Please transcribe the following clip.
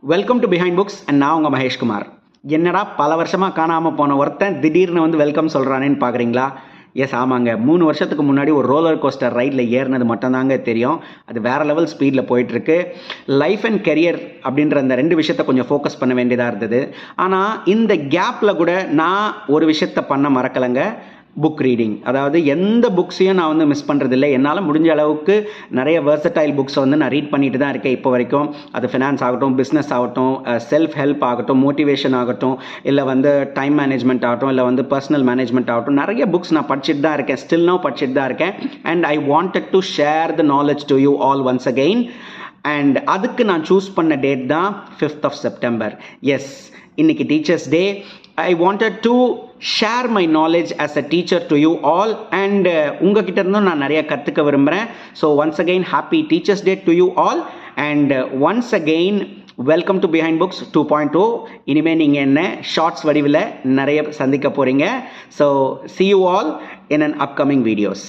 Welcome to behind books and நான் உங்கள் மகேஷ்குமார். என்னடா பல வருஷமாக காணாமல் போன ஒருத்தன் திடீர்னு வந்து வெல்கம் சொல்கிறானேன்னு பார்க்குறீங்களா? எஸ், ஆமாங்க. 3 வருஷத்துக்கு முன்னாடி ஒரு ரோலர் கோஸ்டர் ரைடில் ஏறினது மட்டும்தாங்க தெரியும். அது வேறு லெவல் ஸ்பீடில் போயிட்டுருக்கு. லைஃப் அண்ட் கெரியர் அப்படின்ற அந்த 2 விஷயத்தை கொஞ்சம் ஃபோக்கஸ் பண்ண வேண்டியதாக இருந்தது. ஆனால் இந்த கேப்பில் கூட நான் ஒரு விஷயத்தை பண்ண மறக்கலைங்க. Book reading. அதாவது எந்த புக்ஸையும் நான் வந்து மிஸ் பண்ணுறதில்லை. என்னால் முடிஞ்ச அளவுக்கு நிறைய வெர்சடைல் புக்ஸை வந்து நான் ரீட் பண்ணிட்டு தான் இருக்கேன் இப்போ வரைக்கும். அது ஃபினான்ஸ் ஆகட்டும், பிஸ்னஸ் ஆகட்டும், செல்ஃப் ஹெல்ப் ஆகட்டும், மோட்டிவேஷன் ஆகட்டும், இல்லை வந்து டைம் மேனேஜ்மெண்ட் ஆகட்டும், இல்லை வந்து பர்சனல் மேனேஜ்மெண்ட் ஆகட்டும், நிறைய புக்ஸ் நான் படிச்சுட்டு தான் இருக்கேன். ஸ்டில் நவ் படிச்சுட்டு தான் இருக்கேன். And I wanted to share the knowledge to you all once again. And அதுக்கு நான் சூஸ் பண்ண டேட் தான் 5th of September. எஸ், இன்னைக்கு teachers day. I wanted to share my knowledge as a teacher to you all and உங்ககிட்ட இருந்தும் நான் நிறைய கற்றுக்க விரும்புகிறேன். So once again happy teachers day to you all and once again welcome to behind books 2.0. இனிமேல் நீங்கள் என்ன shorts வடிவில் நிறைய சந்திக்க போகிறீங்க. So see you all in an upcoming videos.